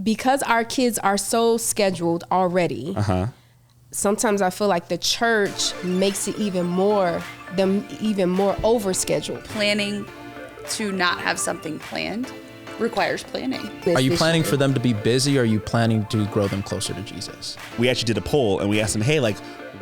because our kids are so scheduled already, sometimes I feel like the church makes it even more overscheduled. Planning to not have something planned requires planning. Are you planning for them to be busy, or are you planning to grow them closer to Jesus? We actually did a poll and we asked them, hey, like,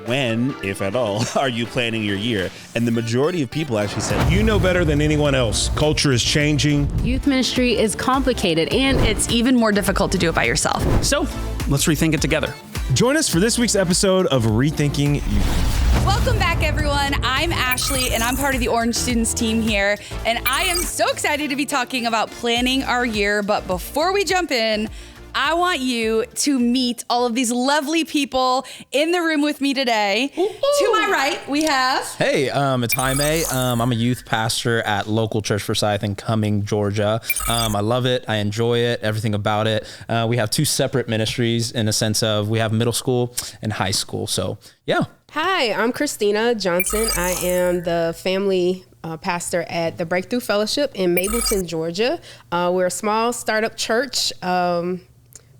when, if at all, are you planning your year? And the majority of people actually said, you know better than anyone else. Culture is changing. Youth ministry is complicated, and It's even more difficult to do it by yourself. So let's rethink it together. Join us for this week's episode of Rethinking Youth. Welcome back, everyone. I'm Ashley, and I'm part of the Orange Students team here. And I am so excited to be talking about planning our year. But before we jump in, I want you to meet all of these lovely people in the room with me today. Ooh. To my right, we have... Hey, it's Jaime. I'm a youth pastor at local Church Forsyth in Cumming, Georgia. I love it. I enjoy it, everything about it. We have two separate ministries in a sense of we have middle school and high school. So, yeah. Hi, I'm Kristina Johnson. I am the family pastor at the Breakthrough Fellowship in Mableton, Georgia. We're a small startup church.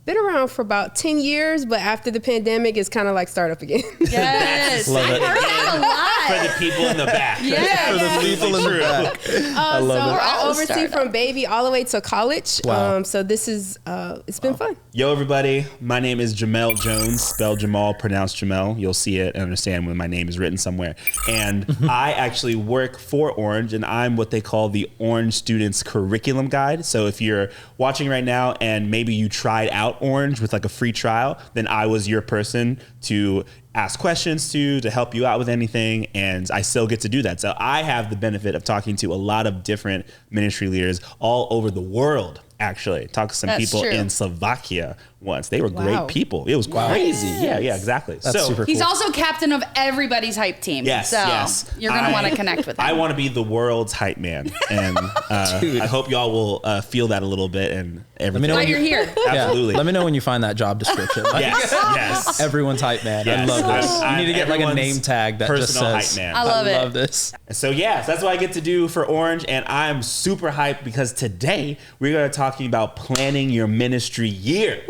Been around for about 10 years, but after the pandemic, it's kind of like startup again. Yes, Love I it. heard that a lot. for the people in the back. Yeah, For the people in the back. I love it. I All oversee startup. from baby all the way to college. Wow. So this is, it's been fun. Yo, everybody. My name is Jamal Jones, spelled Jamal, pronounced Jamel. You'll see it and understand when my name is written somewhere. And I actually work for Orange, and I'm what they call the Orange Students Curriculum Guide. So if you're watching right now and maybe you tried out Orange with like a free trial, then I was your person to ask questions to help you out with anything, and I still get to do that. So I have the benefit of talking to a lot of different ministry leaders all over the world. Actually, talked to some That's people true. in Slovakia once. They were Wow. great people. It was crazy. Yeah, exactly. That's super He's cool. also captain of everybody's hype team. Yes, so yes. you're going to want to connect with him. I want to be the world's hype man, and I hope y'all will feel that a little bit. And everything. me know Why when you're here. Absolutely. Yeah. Let me know when you find that job description. Like, Yes. everyone's hype man. Yes. I love this. I'm You need to get like a everyone's name tag that just personal says, hype man. I love it. this. So yes, that's what I get to do for Orange, and I'm super hyped because today we're going to talking about planning your ministry year.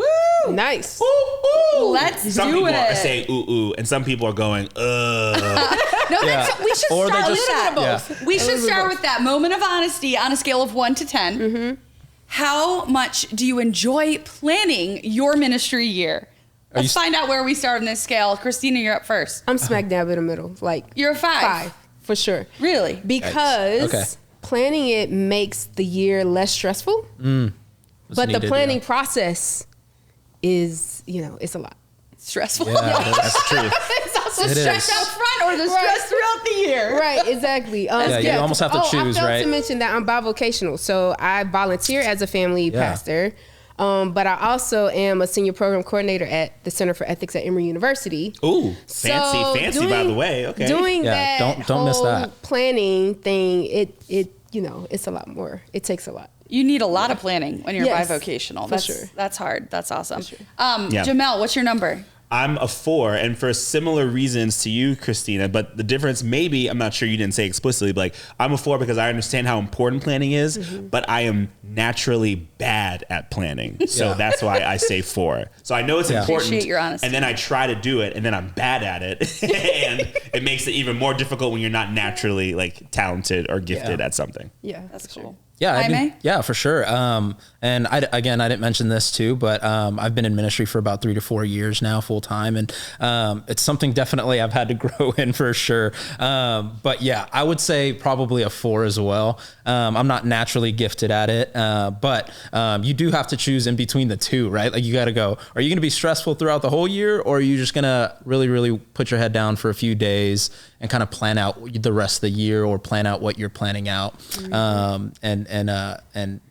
Nice. Let's Some do people it. are saying ooh, and some people are going ugh. No, Yeah. we should Or they start with just- that. yeah. We should start with that moment of honesty on a scale of 1 to 10. Mm-hmm. How much do you enjoy planning your ministry year? Let's find out where we start on this scale. Kristina, you're up first. I'm smack dab in the middle. Like You're a 5. 5 for sure. Really? Because Okay. planning it makes the year less stressful. But needed, the planning yeah. process is, it's a lot. Stressful. Yeah, that's true. It's also It stress is. out front or the stress throughout the year. Right, exactly. Yeah, you almost have to choose, I failed right? to mention that I'm bivocational. So I volunteer as a family pastor, but I also am a senior program coordinator at the Center for Ethics at Emory University. Ooh, So fancy by the way. Okay. Doing Yeah, that don't miss whole that. planning thing, it's a lot more. It takes a lot. You need a lot of planning when you're Yes, bivocational. for That's sure. That's hard. That's awesome. Yeah. Jamel, what's your number? I'm a 4, and for similar reasons to you, Kristina, but the difference maybe, I'm not sure you didn't say explicitly, but like I'm a 4 because I understand how important planning is, but I am naturally bad at planning. So Yeah. that's why I say 4. So I know it's important. Appreciate your honesty. And then I try to do it and then I'm bad at it. And it makes it even more difficult when you're not naturally like talented or gifted at something. Yeah, That's cool. Yeah, Jaime? yeah, for sure. And I didn't mention this too, but I've been in ministry for about 3 to 4 years now, full time, and it's something definitely I've had to grow in for sure. But yeah, I would say probably a 4 as well. I'm not naturally gifted at it, but you do have to choose in between the two, right? Like you got to go. Are you going to be stressful throughout the whole year, or are you just going to really, really put your head down for a few days and kind of plan out the rest of the year, or plan out what you're planning out, and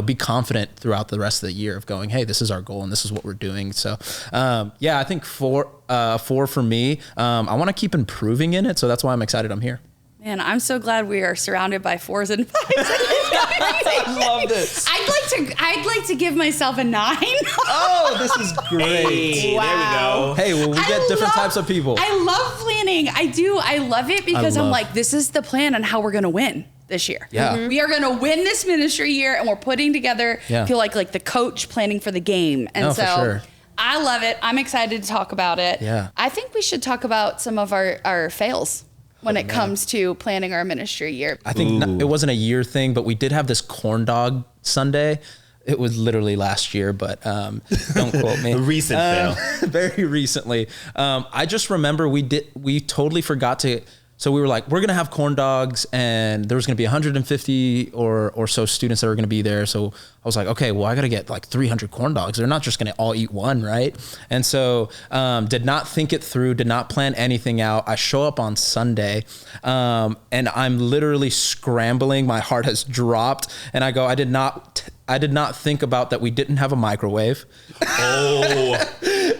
be confident throughout the rest of the year of going, hey, this is our goal and this is what we're doing. So, I think 4 for me. I want to keep improving in it, so that's why I'm excited I'm here. Man, I'm so glad we are surrounded by 4s and 5s. I love this. I'd like to give myself a 9. Oh, this is great. Hey, there we go. Hey, well, we get different types of people. I love planning. I do. I love it because I'm like, this is the plan on how we're going to win this year. Yeah. We are going to win this ministry year, and we're putting together, feel like the coach planning for the game. And for sure. I love it. I'm excited to talk about it. Yeah. I think we should talk about some of our fails when it comes to planning our ministry year. I think it wasn't a year thing, but we did have this corn dog Sunday. It was literally last year, but don't quote me. A recent fail. Very recently. I just remember we totally forgot to. So we were like, we're going to have corn dogs, and there was going to be 150 or so students that were going to be there. So I was like, okay, well, I got to get like 300 corn dogs. They're not just going to all eat one, right? And so did not think it through, did not plan anything out. I show up on Sunday, and I'm literally scrambling. My heart has dropped, and I go, I did not think about that we didn't have a microwave. Oh.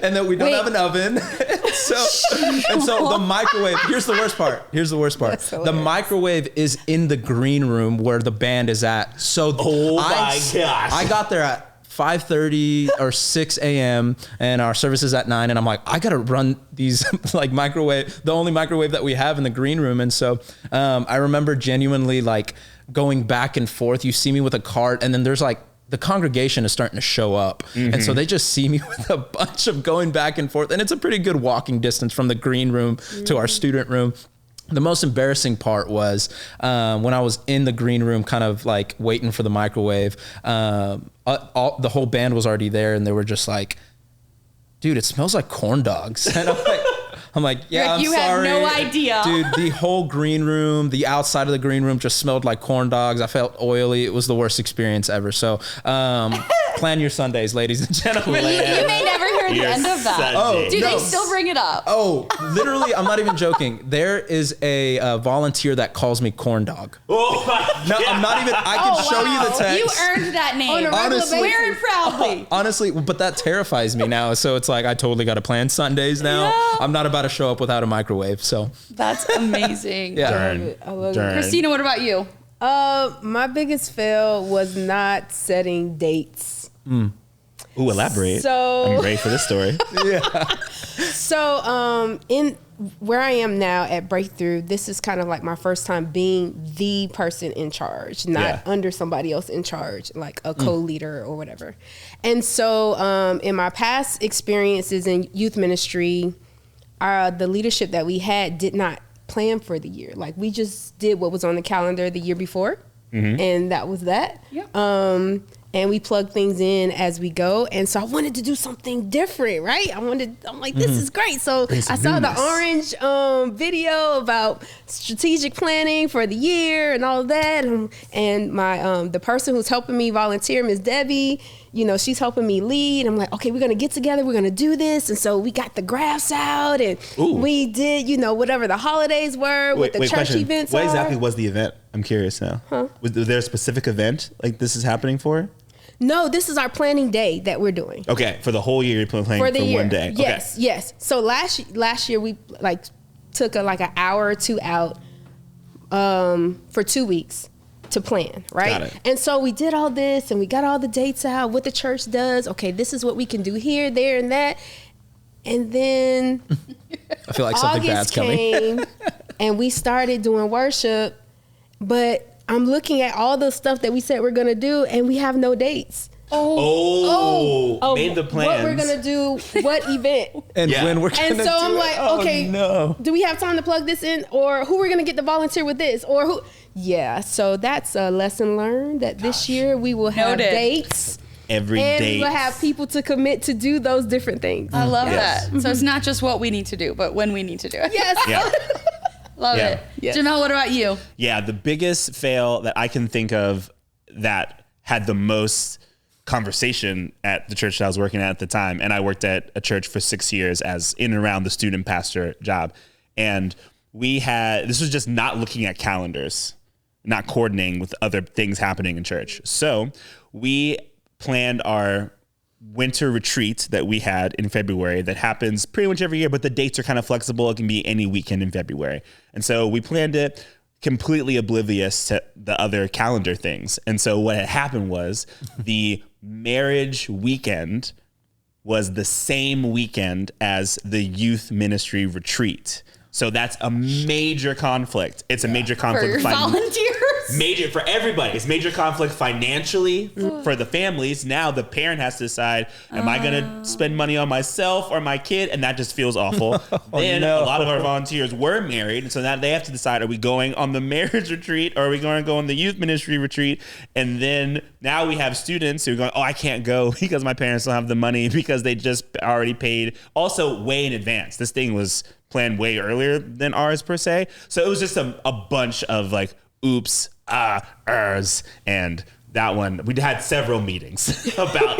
And that we don't have an oven. So the microwave, here's the worst part. The microwave is in the green room where the band is at. So my gosh. I got there at 5:30 or 6 a.m. and our service is at 9. And I'm like, I got to run these like microwave, the only microwave that we have in the green room. And so I remember genuinely like going back and forth. You see me with a cart, and then there's like, the congregation is starting to show up. And so they just see me with a bunch of going back and forth. And it's a pretty good walking distance from the green room to our student room. The most embarrassing part was when I was in the green room, kind of like waiting for the microwave, the whole band was already there, and they were just like, dude, it smells like corn dogs. And I'm like, yeah, I'm you sorry. have no idea. Dude, the whole green room, the outside of the green room just smelled like corn dogs. I felt oily. It was the worst experience ever. So plan your Sundays, ladies and gentlemen. You may never hear the end of that. Sunday. Do they still bring it up? Oh, literally, I'm not even joking. There is a volunteer that calls me corn dog. Oh my No, God. I'm not even, I can show you the text. You earned that name. On a regular Honestly. basis. Wear it proudly. Honestly, but that terrifies me now. So it's like, I totally got to plan Sundays now. Yeah. I'm not about to show up without a microwave. So That's amazing. yeah. Darn. I love it. Darn. Kristina, what about you? My biggest fail was not setting dates. Ooh, elaborate. So- I'm ready for this story. So, in where I am now at Breakthrough, this is kind of like my first time being the person in charge, not under somebody else in charge, like a co-leader or whatever. And so, in my past experiences in youth ministry, the leadership that we had did not plan for the year. Like, we just did what was on the calendar the year before, and that was that. Yeah. And we plug things in as we go. And so I wanted to do something different, right? I'm like, this is great. So I saw the orange video about strategic planning for the year and all of that. And my the person who's helping me volunteer, Miss Debbie, she's helping me lead. I'm like, okay, we're going to get together. We're going to do this. And so we got the graphs out, and we did, whatever the holidays were, what the church question. events What are. exactly was the event? I'm curious now. Was there a specific event like this is happening for? No, this is our planning day that we're doing. Okay, for the whole year you're planning for year. one day. Yes, yes. So last year we took an hour or two out for 2 weeks to plan, right? Got it. And so we did all this, and we got all the dates out, what the church does. Okay, this is what we can do here, there, and that. And then I feel like something bad's August coming. came, and we started doing worship, but I'm looking at all the stuff that we said we're gonna do, and we have no dates. Made the plans. What we're gonna do, what event. And when we're And gonna so I'm do like, it. Oh, okay, no. do we have time to plug this in, or who we're gonna get to volunteer with this, or who? Yeah, so that's a lesson learned that this year we will have Noted. dates, Every and day. we will have people to commit to do those different things. I love Yes. that. So it's not just what we need to do, but when we need to do it. Yes. Yeah. Love Yeah. it. Yes. Jamel, what about you? Yeah, the biggest fail that I can think of that had the most conversation at the church that I was working at the time, and I worked at a church for 6 years as in and around the student pastor job, and this was just not looking at calendars, not coordinating with other things happening in church. So we planned our winter retreat that we had in February that happens pretty much every year, but the dates are kind of flexible. It can be any weekend in February. And so we planned it. completely oblivious to the other calendar things. And so what had happened was the marriage weekend was the same weekend as the youth ministry retreat. So that's a major conflict. It's a major conflict. For your volunteers? Major for everybody. It's major conflict financially for the families. Now the parent has to decide, am I going to spend money on myself or my kid? And that just feels awful. Then a lot of our volunteers were married. And so now they have to decide, are we going on the marriage retreat or are we going to go on the youth ministry retreat? And then now we have students who are going, oh, I can't go because my parents don't have the money because they just already paid. Also way in advance. This thing was planned way earlier than ours per se. So it was just a bunch of like, oops, and that one, we had several meetings about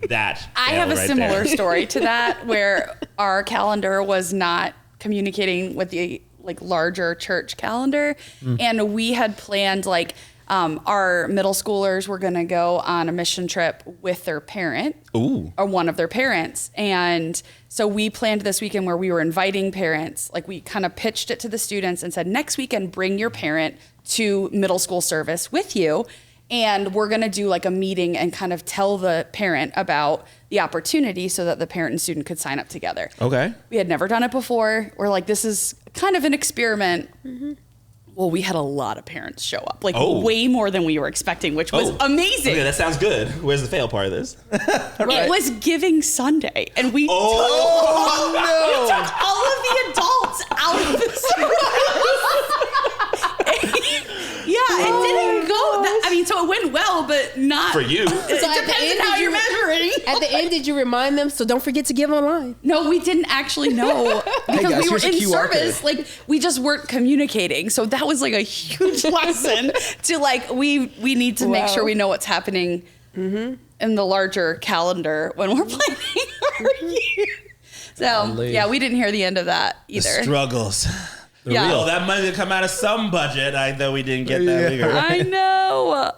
that. I have a similar story to that where our calendar was not communicating with the like larger church calendar. And we had planned like our middle schoolers were going to go on a mission trip with their parent or one of their parents. And so we planned this weekend where we were inviting parents, like we kind of pitched it to the students and said, next weekend, bring your parent to middle school service with you. And we're going to do like a meeting and kind of tell the parent about the opportunity so that the parent and student could sign up together. Okay. We had never done it before. We're like, this is kind of an experiment. Well, we had a lot of parents show up, like way more than we were expecting, which was amazing. Okay, that sounds good. Where's the fail part of this? It was Giving Sunday, and we took all of the adults out of the it didn't go. So it went well, but not for you. It depends on how you're measuring. At the end, did you remind them? So don't forget to give online. No, we didn't actually know because guys, we were here's a in QR service. code. Like we just weren't communicating. So that was like a huge lesson to like we need to make sure we know what's happening in the larger calendar when we're planning our year. So yeah, we didn't hear the end of that either. The struggles. Yeah. That money would come out of some budget, though we didn't get that bigger. I know.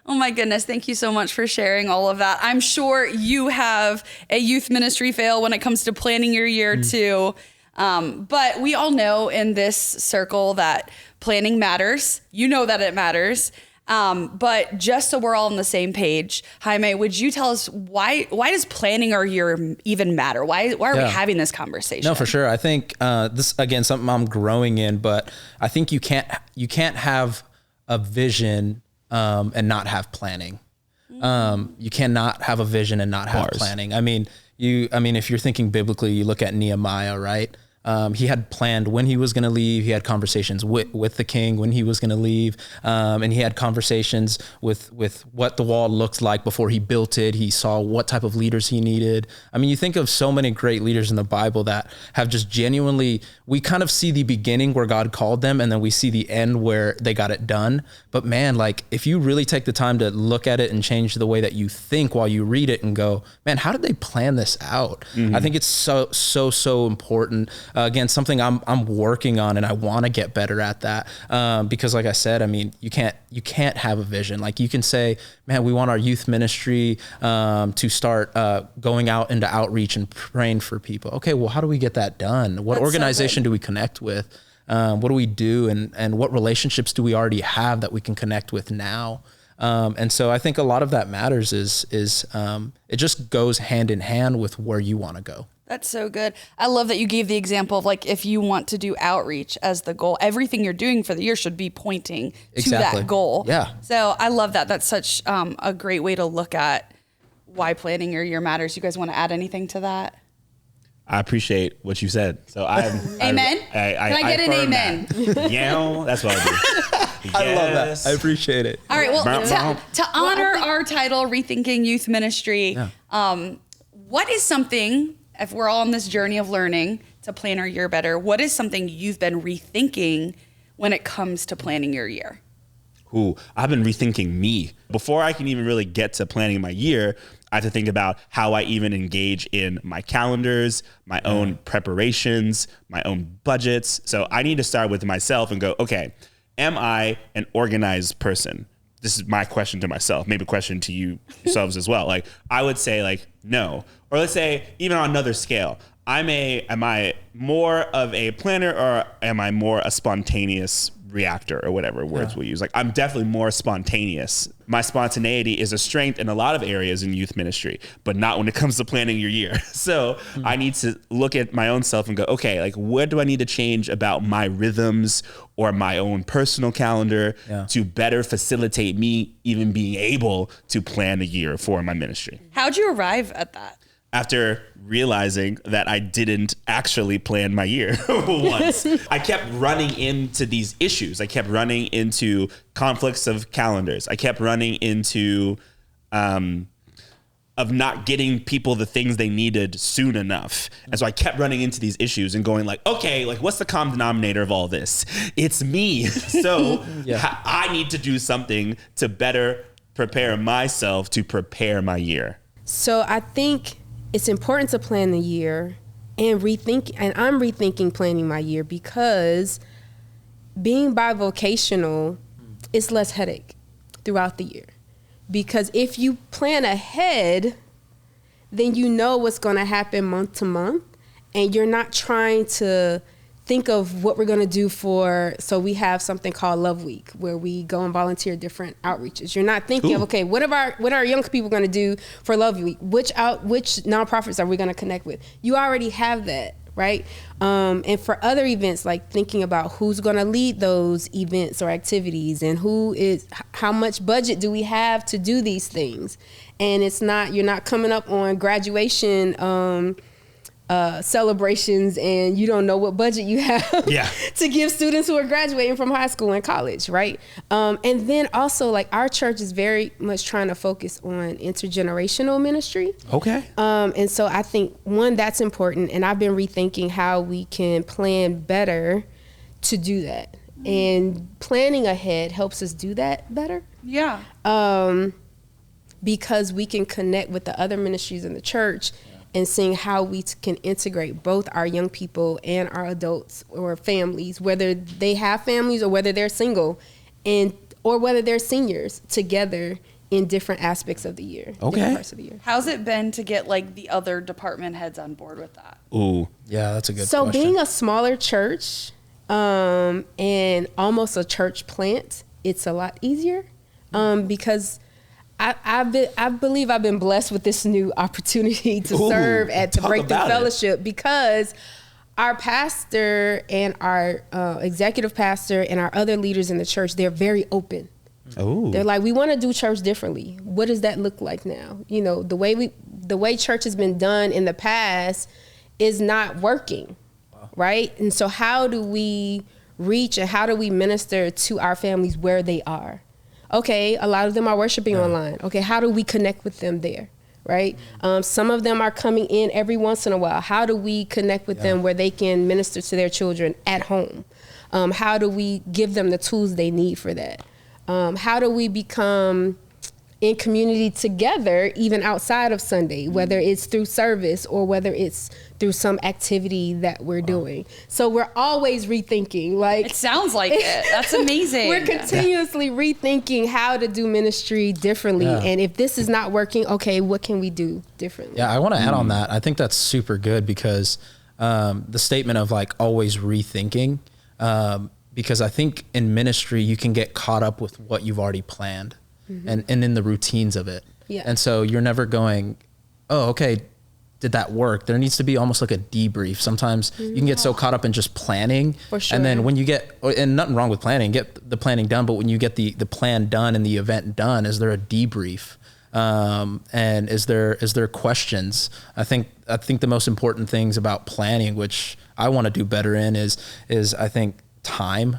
Oh my goodness. Thank you so much for sharing all of that. I'm sure you have a youth ministry fail when it comes to planning your year too. But we all know in this circle that planning matters. You know that it matters. But just so we're all on the same page, Jaime, would you tell us why does planning our year even matter? Why are we having this conversation? No, for sure. I think this again something I'm growing in, but I think you can't have a vision and not have planning. You cannot have a vision and not have planning. I mean, if you're thinking biblically, you look at Nehemiah, right? He had planned when he was going to leave. He had conversations with the king when he was going to leave. And he had conversations with what the wall looks like before he built it. He saw what type of leaders he needed. I mean, you think of so many great leaders in the Bible that have just genuinely, we kind of see the beginning where God called them and then we see the end where they got it done. But man, like if you really take the time to look at it and change the way that you think while you read it and go, man, how did they plan this out? I think it's so important. Again, something I'm working on and I want to get better at that. Because like I said, I mean, you can't have a vision. Like you can say, man, we want our youth ministry to start going out into outreach and praying for people. Okay, well, how do we get that done? What organization do we connect with? What do we do? And what relationships do we already have that we can connect with now? And so I think a lot of that matters is it just goes hand in hand with where you want to go. That's so good. I love that you gave the example of like, if you want to do outreach as the goal, everything you're doing for the year should be pointing to that goal. Yeah. So I love that. That's such a great way to look at why planning your year matters. You guys want to add anything to that? I appreciate what you said. So amen. Can I get an amen? Yeah, that's what I do. I love that. I appreciate it. All right. Well, to honor our title, Rethinking Youth Ministry, what is something, if we're all on this journey of learning to plan our year better, what is something you've been rethinking when it comes to planning your year? I've been rethinking me. Before I can even really get to planning my year, I have to think about how I even engage in my calendars, my own preparations, my own budgets. So I need to start with myself and go, okay, am I an organized person? This is my question to myself, maybe a question to you yourselves as well. Like I would say, like, No. Or let's say, even on another scale, am I more of a planner, or am I more a spontaneous reactor, or whatever words we'll use? Like, I'm definitely more spontaneous. My spontaneity is a strength in a lot of areas in youth ministry, but not when it comes to planning your year. So I need to look at my own self and go, okay, like, what do I need to change about my rhythms or my own personal calendar to better facilitate me even being able to plan a year for my ministry? How'd you arrive at that? After realizing that I didn't actually plan my year once. I kept running into these issues. I kept running into conflicts of calendars. I kept running into of not getting people the things they needed soon enough. And so I kept running into these issues and going like, okay, like, what's the common denominator of all this? It's me. So I need to do something to better prepare myself to prepare my year. So I think it's important to plan the year and rethink. And I'm rethinking planning my year because being bivocational is less headache throughout the year. Because if you plan ahead, then you know what's going to happen month to month, and you're not trying to think of what we're going to do so we have something called Love Week, where we go and volunteer different outreaches. You're not thinking of, okay, what are young people going to do for Love Week? Which nonprofits are we going to connect with? You already have that, right? And for other events, like thinking about who's going to lead those events or activities, and how much budget do we have to do these things? And you're not coming up on graduation celebrations and you don't know what budget you have to give students who are graduating from high school and college, right? And then also, like, our church is very much trying to focus on intergenerational ministry. Okay. And so I think, one, that's important, and I've been rethinking how we can plan better to do that. And planning ahead helps us do that better. Yeah. Because we can connect with the other ministries in the church and seeing how we can integrate both our young people and our adults or families, whether they have families or whether they're single, or whether they're seniors, together in different aspects of the year. Okay. Parts of the year. How's it been to get like the other department heads on board with that? Ooh. Yeah, that's a good question. So being a smaller church and almost a church plant, it's a lot easier because I believe I've been blessed with this new opportunity to serve at the Breakthrough Fellowship, because our pastor and our executive pastor and our other leaders in the church, they're very open. Oh. They're like, we want to do church differently. What does that look like now? You know, the way church has been done in the past is not working, right? And so how do we reach and how do we minister to our families where they are? Okay, a lot of them are worshiping online. Okay, how do we connect with them there, right? Some of them are coming in every once in a while. How do we connect with them where they can minister to their children at home? How do we give them the tools they need for that? How do we become in community together, even outside of Sunday, whether it's through service or whether it's through some activity that we're doing? So we're always rethinking. Like, it sounds like it. That's amazing. We're continuously rethinking how to do ministry differently. Yeah. And if this is not working, okay, what can we do differently? Yeah, I want to add on that. I think that's super good, because the statement of like always rethinking, because I think in ministry you can get caught up with what you've already planned. And in the routines of it. Yeah. And so you're never going, oh, okay, did that work? There needs to be almost like a debrief. Sometimes you can get so caught up in just planning. For sure. And then when you and nothing wrong with planning, get the planning done, but when you get the plan done and the event done, is there a debrief? And is there questions? I think the most important things about planning, which I want to do better in, is I think time,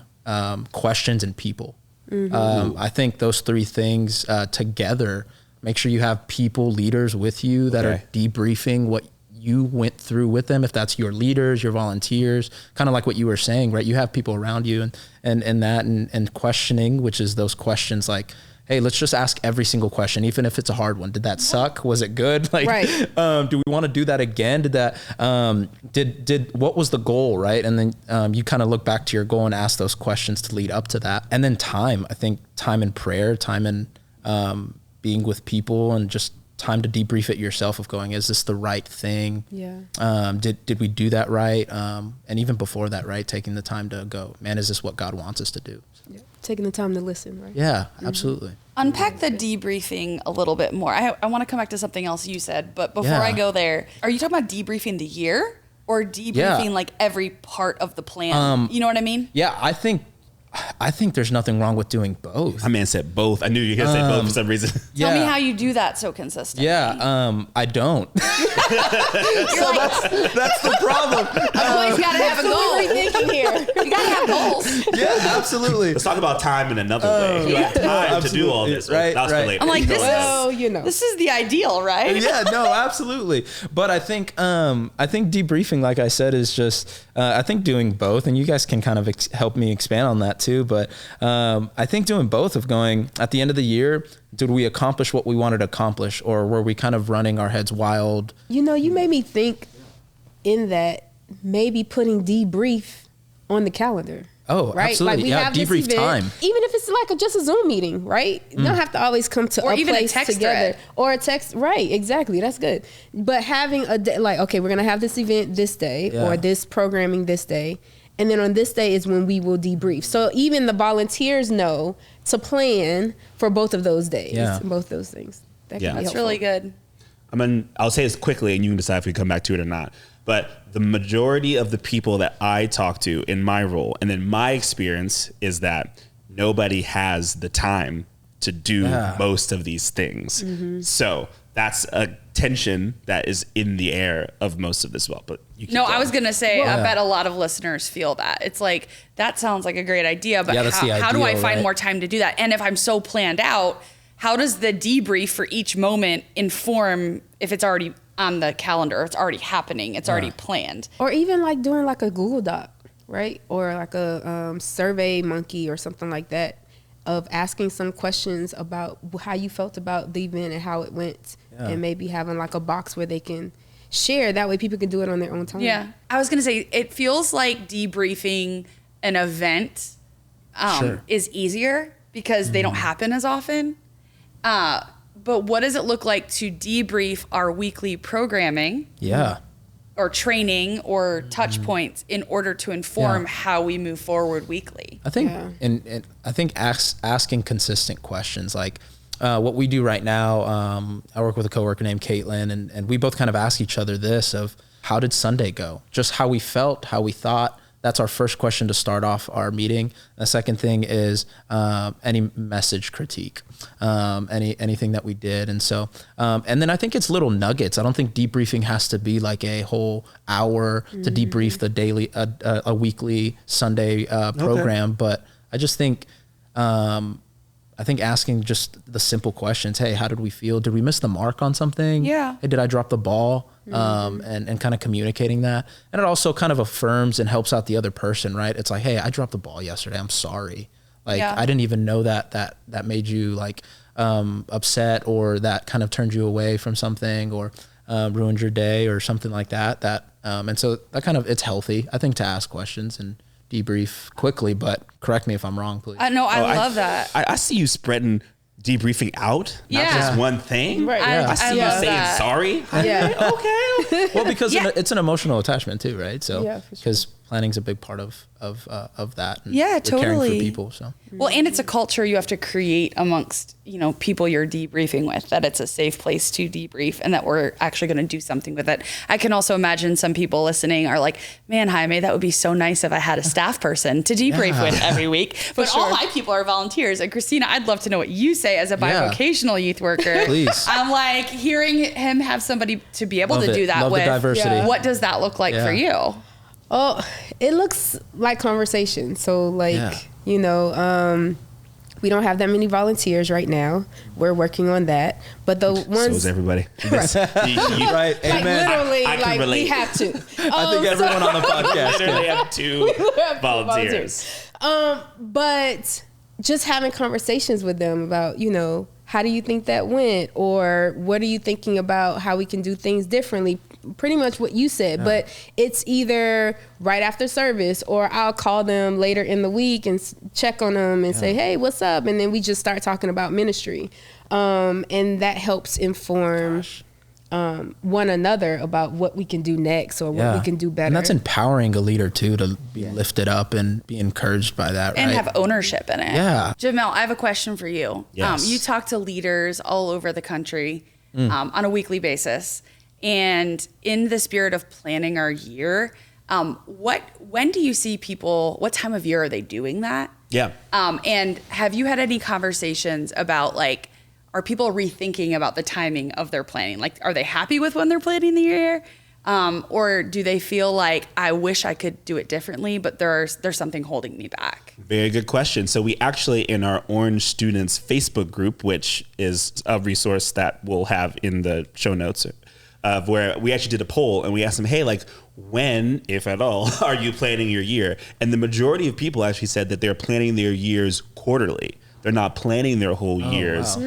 questions, and people. I think those three things together, make sure you have people, leaders with you that are debriefing what you went through with them. If that's your leaders, your volunteers, kind of like what you were saying, right? You have people around you and questioning, which is those questions like, hey, let's just ask every single question, even if it's a hard one. Did that suck? Was it good? Like, do we want to do that again? Did that, what was the goal, right? And then you kind of look back to your goal and ask those questions to lead up to that. And then time, I think time in prayer, time in being with people and just time to debrief it yourself of going, is this the right thing? Yeah. Did we do that right? And even before that, right, taking the time to go, man, is this what God wants us to do? Yeah. Taking the time to listen, right? Yeah, absolutely. Unpack the debriefing a little bit more. I want to come back to something else you said, but before Yeah. I go there, are you talking about debriefing the year or debriefing like every part of the plan? You know what I mean? Yeah, I think there's nothing wrong with doing both. My man said both. I knew you were going to say both for some reason. Tell me how you do that so consistently. Yeah, I don't. You're like, That's the problem. always got to have a goal. Rethinking here. You got to have goals. Yeah, absolutely. Let's talk about time in another way. You have time to do all this. Right, That's right. for later. I'm like, this Well, is, you know. this is the ideal, right? Yeah, no, absolutely. But I think debriefing, like I said, is just I think doing both, and you guys can kind of help me expand on that too. But I think doing both of going at the end of the year, did we accomplish what we wanted to accomplish, or were we kind of running our heads wild? You know, you made me think in that maybe putting debrief on the calendar. Oh, right? absolutely. Like we Yeah, have this debrief event, time. even if it's like just a Zoom meeting, right? You don't have to always come to Or a even a place text together thread. or a text. Right, exactly. That's good. But having a day, like, okay, we're gonna have this event this day Yeah. or this programming this day, and then on this day is when we will debrief. So even the volunteers know to plan for both of those days, Yeah. both those things. That Yeah. can be That's helpful. really good. I'll say this quickly, and you can decide if we come back to it or not. But the majority of the people that I talk to in my role, and in my experience, is that nobody has the time to do most of these things. So that's a tension that is in the air of most of this. Well, but you keep No, going. I was going to say, I bet a lot of listeners feel that. It's like, that sounds like a great idea, but Yeah, that's the how do I ideal, find right? more time to do that? And if I'm so planned out, how does the debrief for each moment inform if it's already on the calendar, it's already happening, it's already planned? Or even like doing like a Google Doc, right? Or like a Survey Monkey or something like that, of asking some questions about how you felt about the event and how it went, and maybe having like a box where they can share. That way people can do it on their own time. Yeah. I was going to say, it feels like debriefing an event is easier because they don't happen as often. But what does it look like to debrief our weekly programming? Yeah. Or training or touch points in order to inform how we move forward weekly? I think, and I think asking consistent questions, like what we do right now. I work with a coworker named Caitlin, and we both kind of ask each other this of, how did Sunday go? Just how we felt, how we thought. That's our first question to start off our meeting. The second thing is any message critique, anything that we did. And so, and then I think it's little nuggets. I don't think debriefing has to be like a whole hour to debrief the daily, a weekly Sunday program. But I just think, I think asking just the simple questions. Hey, how did we feel? Did we miss the mark on something? Yeah. Hey, did I drop the ball? And kind of communicating that. And it also kind of affirms and helps out the other person, right? It's like, hey, I dropped the ball yesterday. I'm sorry. Like, I didn't even know that made you like upset, or that kind of turned you away from something, or ruined your day or something like that. And so that kind of, it's healthy, I think, to ask questions and debrief quickly, but correct me if I'm wrong, please. I love that. I see you spreading debriefing out, not Yeah. just one thing. Right. I see you love saying that. sorry. Yeah. Okay. Well, because it's an emotional attachment too, right? So, Yeah, for sure. because planning's a big part of that. And Yeah, we're caring totally. for people. So, Well, and it's a culture you have to create amongst, people you're debriefing with, that it's a safe place to debrief and that we're actually going to do something with it. I can also imagine some people listening are like, man, Jaime, that would be so nice if I had a staff person to debrief with every week. But all my people are volunteers. And Kristina, I'd love to know what you say as a bivocational youth worker. Please. I'm like, hearing him have somebody to be able Love to it. do that Love the with. diversity. Yeah. What does that look like for you? Oh, it looks like conversation. So like, we don't have that many volunteers right now. We're working on that. But the So ones is everybody. right? like Amen. literally, I can like relate. we have to. I think everyone on the podcast. Literally can. have two volunteers. But just having conversations with them about, how do you think that went? Or what are you thinking about how we can do things differently? Pretty much what you said, but it's either right after service, or I'll call them later in the week and check on them and say, hey, what's up? And then we just start talking about ministry. And that helps inform one another about what we can do next or what we can do better. And that's empowering a leader too, to be lifted up and be encouraged by that, and right? have ownership in it. Yeah. Jamal, I have a question for you. Yes. You talk to leaders all over the country on a weekly basis. And in the spirit of planning our year, when do you see people, what time of year are they doing that? Yeah. And have you had any conversations about like, are people rethinking about the timing of their planning? Like, are they happy with when they're planning the year? Or do they feel like, I wish I could do it differently, but there's something holding me back? Very good question. So we actually, in our Orange Students Facebook group, which is a resource that we'll have in the show notes, where we actually did a poll and we asked them, hey, like, when, if at all, are you planning your year? And the majority of people actually said that they're planning their years quarterly. They're not planning their whole years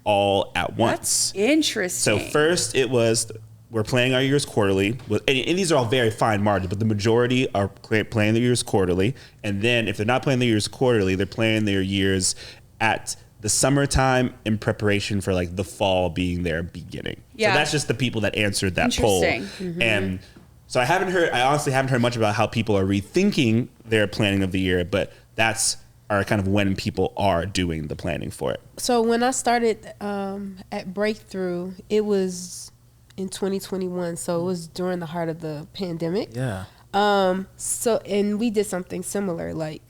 all at once. That's interesting. So first it was, we're planning our years quarterly. And these are all very fine margins, but the majority are planning their years quarterly. And then if they're not planning their years quarterly, they're planning their years at the summertime in preparation for like the fall being their beginning. Yeah. So that's just the people that answered that poll. And so I honestly haven't heard much about how people are rethinking their planning of the year, but that's are kind of when people are doing the planning for it. So when I started at Breakthrough, it was in 2021. So it was during the heart of the pandemic. Yeah. And we did something similar, like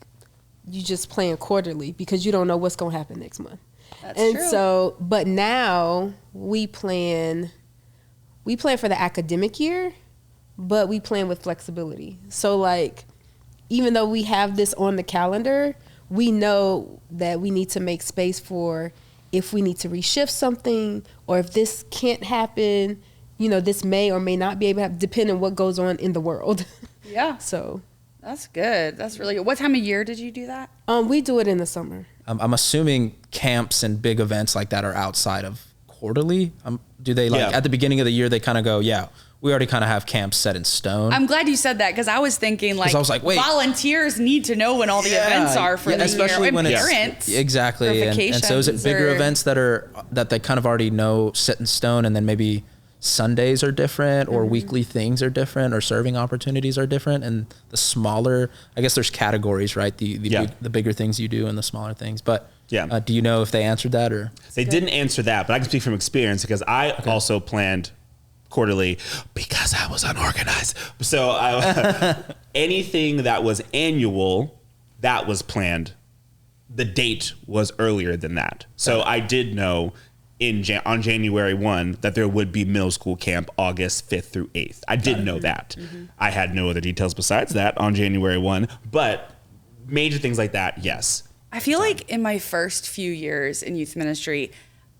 you just plan quarterly because you don't know what's going to happen next month. That's and true. So, but now we plan for the academic year, but we plan with flexibility. So like, even though we have this on the calendar, we know that we need to make space for if we need to reshift something or if this can't happen, this may or may not be able to happen, depending on what goes on in the world. Yeah. So That's good. That's really good. What time of year did you do that? we do it in the summer. I'm assuming camps and big events like that are outside of quarterly. Do they at the beginning of the year, they kind of go, we already kind of have camps set in stone. I'm glad you said that because I was thinking I was like, wait, volunteers need to know when all the events are for the especially year. when And it's parents. Exactly. And so is it bigger events that they kind of already know set in stone, and then maybe Sundays are different or weekly things are different or serving opportunities are different, and the smaller, I guess there's categories, right? The bigger things you do and the smaller things. But do you know if they answered that or? They didn't answer that, but I can speak from experience because I also planned quarterly because I was unorganized. So anything that was annual, that was planned. The date was earlier than that. So I did know on January 1 that there would be middle school camp August 5th through 8th. I did know that. I had no other details besides that on January 1, but major things like that, yes. I feel like in my first few years in youth ministry,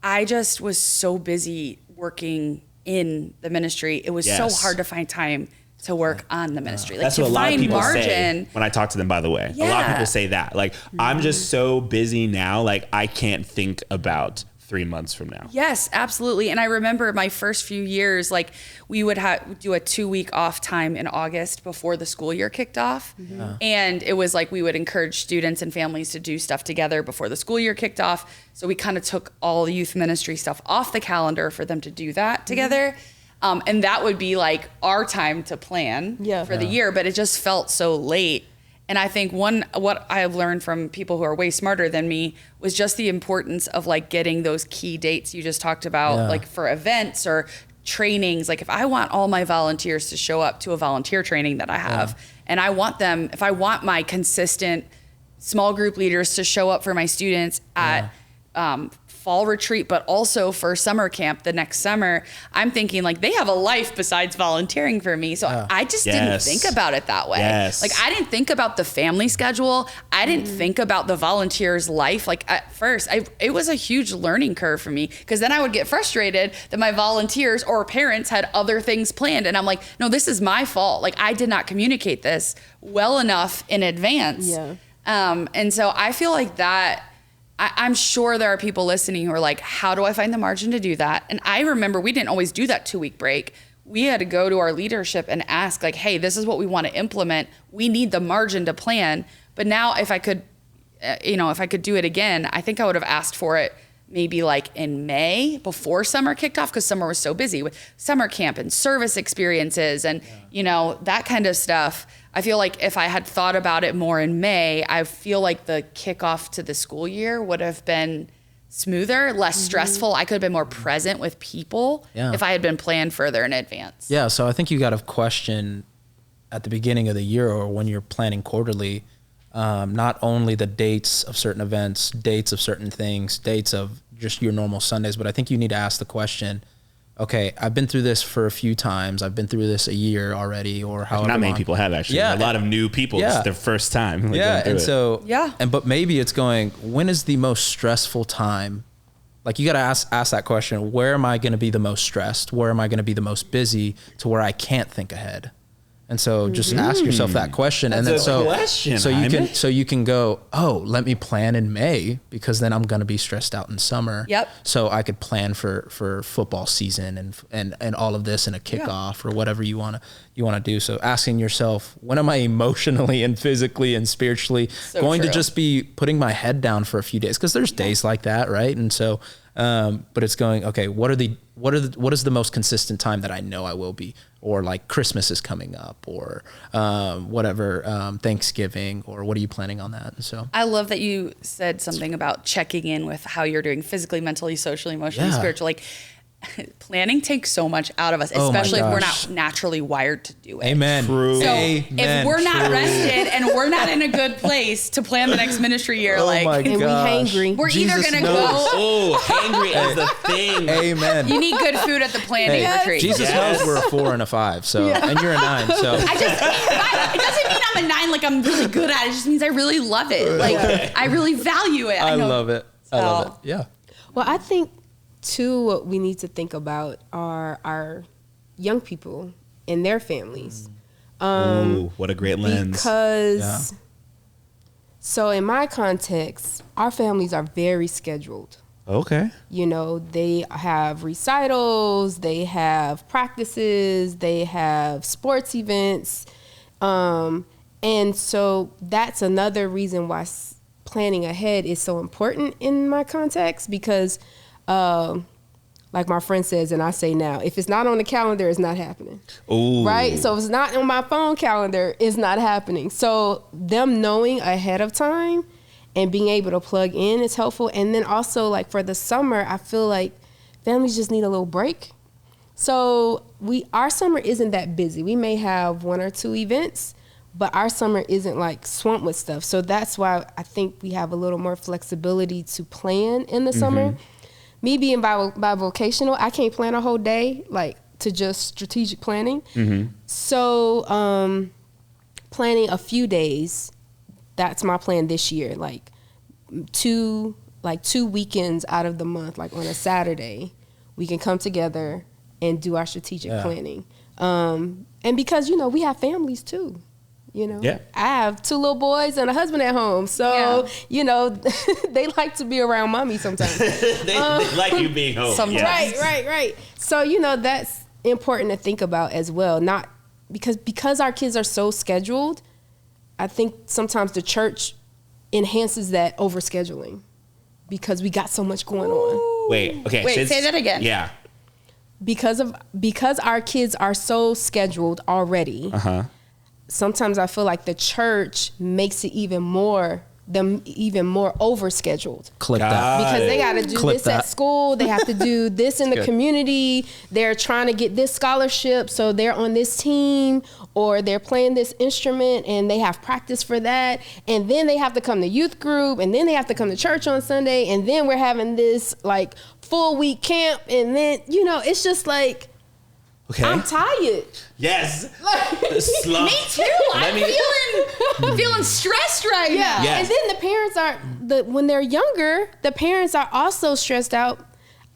I just was so busy working in the ministry. It was so hard to find time to work on the ministry. Like, that's what a lot of people say when I talk to them, by the way. A lot of people say that. Like, I'm just so busy now, like, I can't think about 3 months from now. Yes, absolutely. And I remember my first few years, like we would do a 2-week off time in August before the school year kicked off. And it was like we would encourage students and families to do stuff together before the school year kicked off. So we kind of took all the youth ministry stuff off the calendar for them to do that together. And that would be like our time to plan for the year, but it just felt so late. And I think what I've learned from people who are way smarter than me was just the importance of like getting those key dates you just talked about, like for events or trainings. Like if I want all my volunteers to show up to a volunteer training that I have, and if I want my consistent small group leaders to show up for my students at fall retreat, but also for summer camp the next summer, I'm thinking like they have a life besides volunteering for me. So I just didn't think about it that way. Like I didn't think about the family schedule. I didn't think about the volunteer's life. Like at first, it was a huge learning curve for me because then I would get frustrated that my volunteers or parents had other things planned. And I'm like, no, this is my fault. Like I did not communicate this well enough in advance. And so I feel like that I'm sure there are people listening who are like, how do I find the margin to do that? And I remember we didn't always do that 2-week break. We had to go to our leadership and ask like, hey, this is what we want to implement. We need the margin to plan. But now if I could do it again, I think I would have asked for it maybe like in May before summer kicked off, because summer was so busy with summer camp and service experiences and, you know, that kind of stuff. I feel like if I had thought about it more in May, I feel like the kickoff to the school year would have been smoother, less stressful. I could have been more present with people if I had been planned further in advance. Yeah, so I think you got to question at the beginning of the year or when you're planning quarterly, not only the dates of certain events, dates of certain things, dates of just your normal Sundays, but I think you need to ask the question, okay, I've been through this for a few times. I've been through this a year already or however Not many long. people have, actually. Yeah. A lot of new people. It's their first time. But maybe it's going, when is the most stressful time? Like you got to ask that question, where am I going to be the most stressed? Where am I going to be the most busy to where I can't think ahead? And so just ask yourself that question. That's and then so you can go, oh, let me plan in May because then I'm going to be stressed out in summer. Yep. So I could plan for football season and all of this in a kickoff or whatever you want to do. So asking yourself, when am I emotionally and physically and spiritually to just be putting my head down for a few days? Because there's days like that, right? And so, but it's going, okay, what is the most consistent time that I know I will be? Or like Christmas is coming up or Thanksgiving, or what are you planning on that? And so I love that you said something about checking in with how you're doing physically, mentally, socially, emotionally, spiritually. Like planning takes so much out of us, especially if we're not naturally wired to do it. Amen. True. So Amen. if we're not rested and we're not in a good place to plan the next ministry year, my And we hangry. we're Jesus either going to knows. go. Oh, hangry is the thing. Amen. You need good food at the planning retreat. Jesus knows we're a 4 and a 5, so and you're a 9. So It doesn't mean I'm a 9 like I'm really good at it. It just means I really love it. Like I really value it. I know. love it. I love it. Yeah. Well, I think too, what we need to think about are our young people and their families. Ooh, what a great lens. Because, so in my context, our families are very scheduled. Okay. You know, they have recitals, they have practices, they have sports events. And so that's another reason why planning ahead is so important in my context, because like my friend says, and I say now, if it's not on the calendar, it's not happening. Ooh. Right? So if it's not on my phone calendar, it's not happening. So them knowing ahead of time and being able to plug in is helpful. And then also, like for the summer, I feel like families just need a little break. So our summer isn't that busy. We may have 1 or 2 events, but our summer isn't like swamped with stuff. So that's why I think we have a little more flexibility to plan in the summer. Me being bivocational, I can't plan a whole day, like to just strategic planning. So planning a few days, that's my plan this year. Like two weekends out of the month, like on a Saturday, we can come together and do our strategic planning. And because, we have families too. I have 2 little boys and a husband at home. So, they like to be around mommy sometimes. they like you being home. Sometimes. Right. So, that's important to think about as well. Not because our kids are so scheduled, I think sometimes the church enhances that overscheduling because we got so much going on. Wait, say that again. Yeah. Because our kids are so scheduled already. Sometimes I feel like the church makes it even more overscheduled. Click that. Because they got to do this at school. They have to do this in the community. They're trying to get this scholarship, so they're on this team, or they're playing this instrument and they have practice for that. And then they have to come to youth group, and then they have to come to church on Sunday, and then we're having this like full week camp, and then it's just like, okay, I'm tired. Yes. Me too. I'm feeling stressed right now. Yes. And then the parents when they're younger, the parents are also stressed out.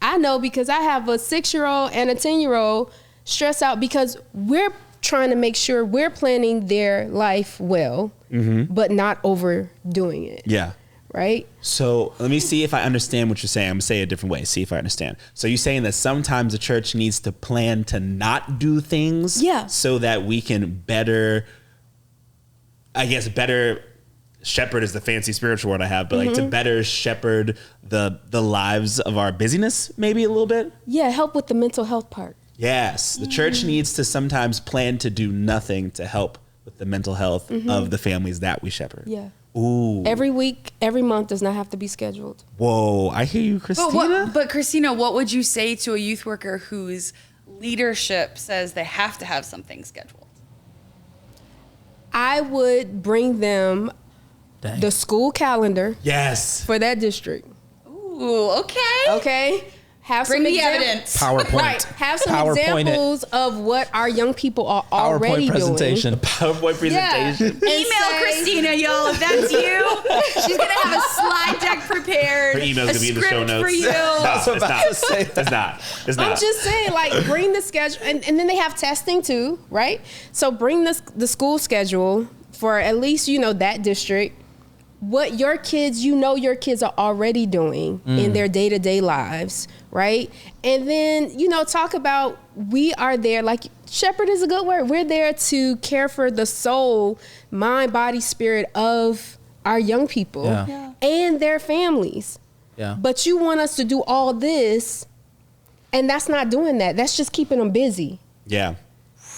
I know because I have a 6-year-old and a 10-year-old stressed out because we're trying to make sure we're planning their life well, but not overdoing it. Yeah. Right? So let me see if I understand what you're saying. I'm going to say it a different way. See if I understand. So you're saying that sometimes the church needs to plan to not do things so that we can better shepherd is the fancy spiritual word I have, but like to better shepherd the lives of our busyness, maybe a little bit. Yeah, help with the mental health part. Yes, the church needs to sometimes plan to do nothing to help with the mental health of the families that we shepherd. Yeah. Ooh. Every week, every month does not have to be scheduled. Whoa, I hear you, Kristina. But Kristina, what would you say to a youth worker whose leadership says they have to have something scheduled? I would bring them the school calendar Yes. for that district. Ooh, okay. Okay? Have Bring some the evidence. PowerPoint. Right. Have some PowerPoint examples of what our young people are already PowerPoint presentation. PowerPoint presentation. Email Kristina, y'all, if that's you. She's going to have a slide deck prepared. Her email's going to be in the show notes. For you. It's not. I'm just saying, like, bring the schedule. And then they have testing too, right? So bring the school schedule for at least, that district. What your kids are already doing in their day-to-day lives, right? And then, talk about we are there, like shepherd is a good word. We're there to care for the soul, mind, body, spirit of our young people and their families. Yeah. But you want us to do all this, and that's not doing that. That's just keeping them busy. Yeah.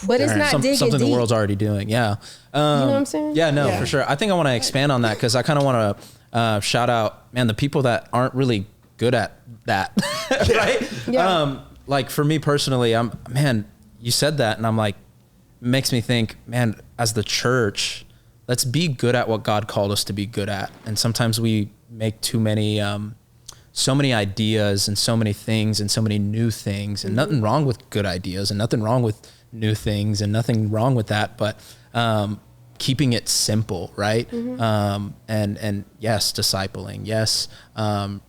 But it's not digging something deep. the world's already doing. Yeah. You know what I'm saying? Yeah, no, for sure. I think I want to expand on that because I kind of want to shout out, man, the people that aren't really good at that, right? Yeah. Like for me personally, you said that and I'm like, makes me think, man, as the church, let's be good at what God called us to be good at. And sometimes we make too many, so many ideas and so many things and so many new things, and nothing wrong with good ideas and nothing wrong with new things and nothing wrong with that, but keeping it simple, right? And yes, discipling, yes,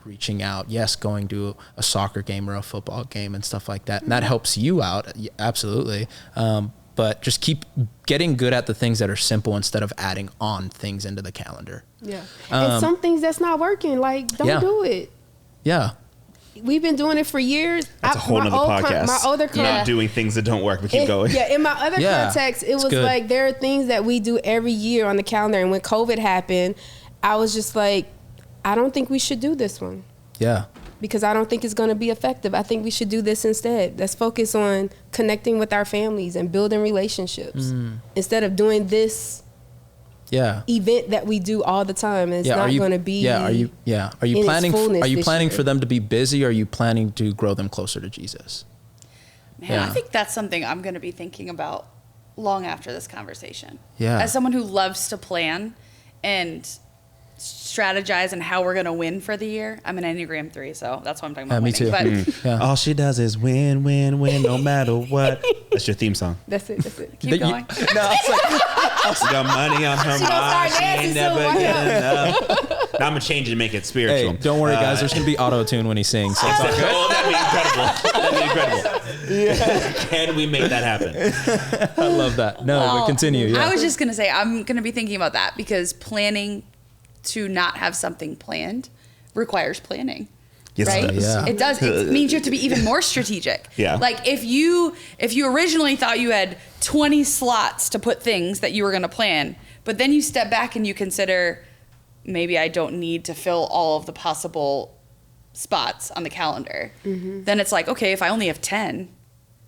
reaching out, yes, going to a soccer game or a football game and stuff like that. And that helps you out, absolutely. But just keep getting good at the things that are simple instead of adding on things into the calendar. Yeah. And some things that's not working, like don't do it. Yeah. We've been doing it for years. That's a whole nother podcast. My other not doing things that don't work, but keep going. Yeah, in my other context, it was like there are things that we do every year on the calendar. And when COVID happened, I was just like, I don't think we should do this one. Yeah. Because I don't think it's going to be effective. I think we should do this instead. Let's focus on connecting with our families and building relationships instead of doing this event that we do all the time. It's not going to be. Are you planning for them to be busy, or are you planning to grow them closer to Jesus? Man, I think that's something I'm going to be thinking about long after this conversation. Yeah. As someone who loves to plan and strategize and how we're going to win for the year. I'm an Enneagram 3, so that's what I'm talking about. Me too. But all she does is win, win, win, no matter what. That's your theme song. That's it. keep going. No, it's like, she got money on her mind. She ain't never get enough. Now I'm going to change it and make it spiritual. Hey, don't worry, guys. There's going to be auto-tune when he sings. So it's all good. Oh, that'd be incredible. Yeah. Can we make that happen? I love that. No, but continue. Yeah. I was just going to say, I'm going to be thinking about that because planning to not have something planned requires planning. Yes, right? it does. Yeah. It does. It means you have to be even more strategic. Yeah. Like if you originally thought you had 20 slots to put things that you were going to plan, but then you step back and you consider maybe I don't need to fill all of the possible spots on the calendar. Then it's like, okay, if I only have 10,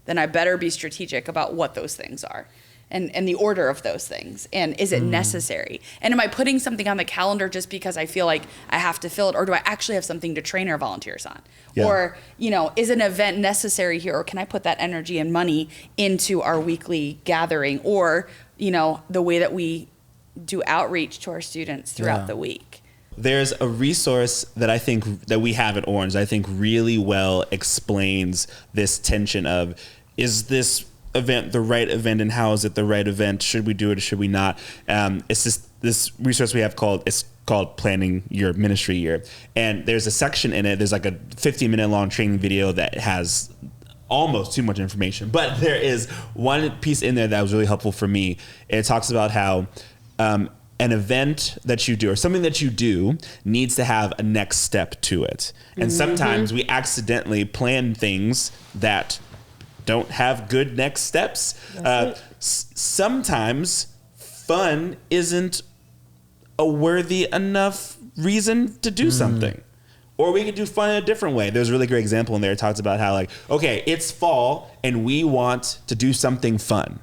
then I better be strategic about what those things are. And the order of those things. And is it necessary? And am I putting something on the calendar just because I feel like I have to fill it? Or do I actually have something to train our volunteers on? Yeah. Or, is an event necessary here? Or can I put that energy and money into our weekly gathering? Or, the way that we do outreach to our students throughout the week? There's a resource that I think that we have at Orange that I think really well explains this tension of, is this event the right event, and how is it the right event? Should we do it or should we not? It's this resource we have called Planning Your Ministry Year, and there's a section in it. There's like a 15-minute long training video that has almost too much information, but there is one piece in there that was really helpful for me. It talks about how an event that you do or something that you do needs to have a next step to it, and sometimes we accidentally plan things that don't have good next steps. Sometimes fun isn't a worthy enough reason to do something. Or we could do fun in a different way. There's a really great example in there. It talks about how like, okay, it's fall and we want to do something fun.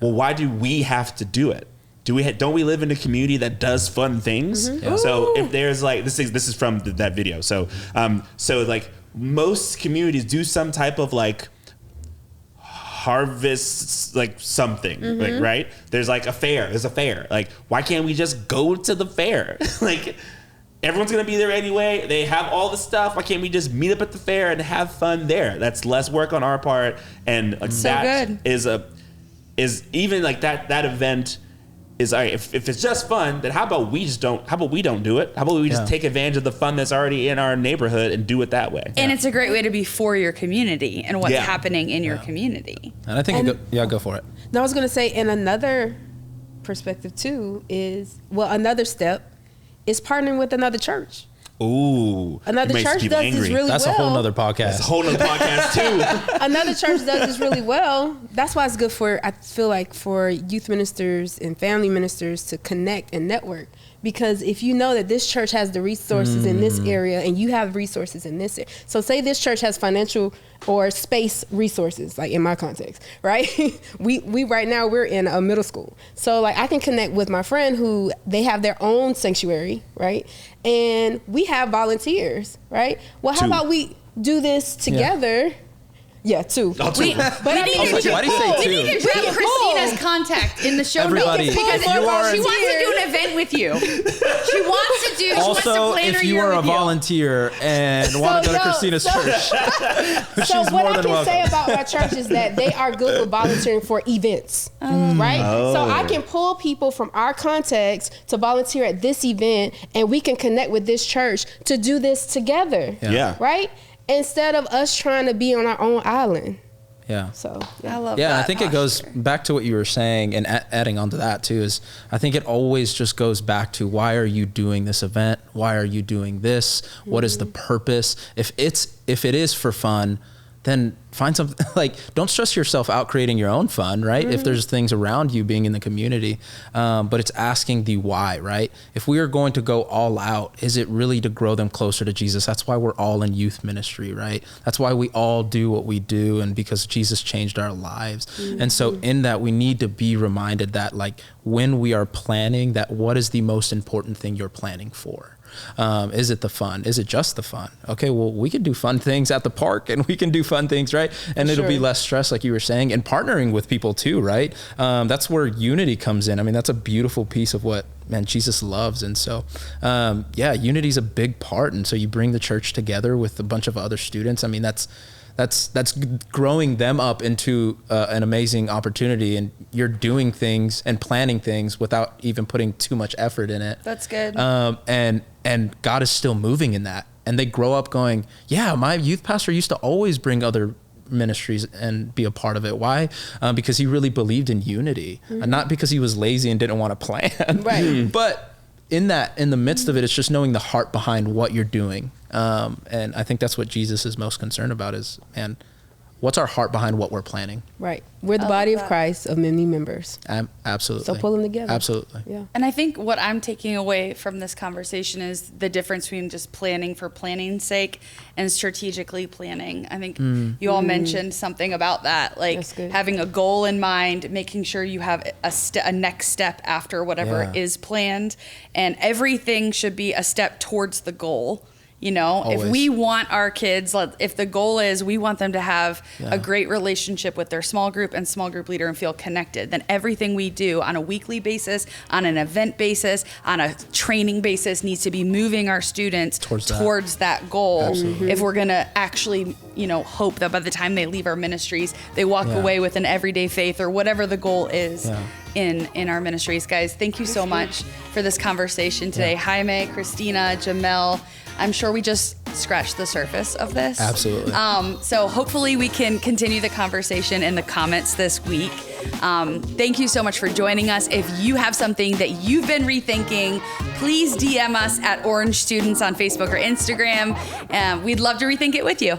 Well, why do we have to do it? Don't we live in a community that does fun things? So if there's like, this is from that video. So like most communities do some type of like harvest, like something, like, right? There's like there's a fair. Like, why can't we just go to the fair? Like, everyone's going to be there anyway. They have all the stuff. Why can't we just meet up at the fair and have fun there? That's less work on our part. And like, so that good. is even like that event is, all right, if it's just fun, then how about we don't do it? How about we just take advantage of the fun that's already in our neighborhood and do it that way? And it's a great way to be for your community and what's happening in your community. And I think, go for it. No, I was going to say, and another perspective too is, another step is partnering with another church. Ooh. Another church does this really well. That's a whole nother podcast. That's a whole nother podcast too. Another church does this really well. That's why it's good I feel like for youth ministers and family ministers to connect and network. Because if you know that this church has the resources in this area and you have resources in this area. So say this church has financial or space resources, like in my context, right? we right now we're in a middle school. So like I can connect with my friend who they have their own sanctuary, right? And we have volunteers, right? Well, how about we do this together? Yeah, two. We need to drop Kristina's contact in the show notes because she wants to do an event with you. She wants to Also, plan if you are a volunteer and want to go to Kristina's church, so what I can say about my church is that they are good with volunteering for events, right? So I can pull people from our context to volunteer at this event, and we can connect with this church to do this together. Yeah. Right? Instead of us trying to be on our own island. Yeah. So I love that. Yeah, I think it goes back to what you were saying, and adding on to that too is I think it always just goes back to, why are you doing this event? Why are you doing this? What is the purpose? If it is for fun, then find something, like, don't stress yourself out creating your own fun, right? If there's things around you being in the community, but it's asking the why, right? If we are going to go all out, is it really to grow them closer to Jesus? That's why we're all in youth ministry, right? That's why we all do what we do, and because Jesus changed our lives. And so in that, we need to be reminded that, like, when we are planning, that what is the most important thing you're planning for? Is it the fun? Is it just the fun? Okay, well, we can do fun things at the park, and we can do fun things, right? And it'll be less stress, like you were saying, and partnering with people too, right? That's where unity comes in. I mean, that's a beautiful piece of what, Jesus loves. And so, unity is a big part. And so you bring the church together with a bunch of other students. I mean, that's growing them up into an amazing opportunity, and you're doing things and planning things without even putting too much effort in it. That's good. And God is still moving in that. And they grow up going, yeah, my youth pastor used to always bring other ministries and be a part of it. Why? Because he really believed in unity, not because he was lazy and didn't want to plan. Right. But in the midst of it, it's just knowing the heart behind what you're doing. And I think that's what Jesus is most concerned about is, what's our heart behind what we're planning? Right. We're the body of Christ of many members. Absolutely. So pull them together. Absolutely. Yeah. And I think what I'm taking away from this conversation is the difference between just planning for planning's sake and strategically planning. I think you all mentioned something about that, like having a goal in mind, making sure you have a next step after whatever is planned, and everything should be a step towards the goal. You know, always. If we want our kids, if the goal is we want them to have a great relationship with their small group and small group leader and feel connected, then everything we do on a weekly basis, on an event basis, on a training basis needs to be moving our students towards that goal. Absolutely. If we're going to actually, hope that by the time they leave our ministries, they walk away with an everyday faith or whatever the goal is. In our ministries. Guys, thank you so much for this conversation today. Jaime, Kristina, Jamal, I'm sure we just scratched the surface of this. Absolutely. So hopefully we can continue the conversation in the comments this week. Thank you so much for joining us. If you have something that you've been rethinking, please DM us at Orange Students on Facebook or Instagram. We'd love to rethink it with you.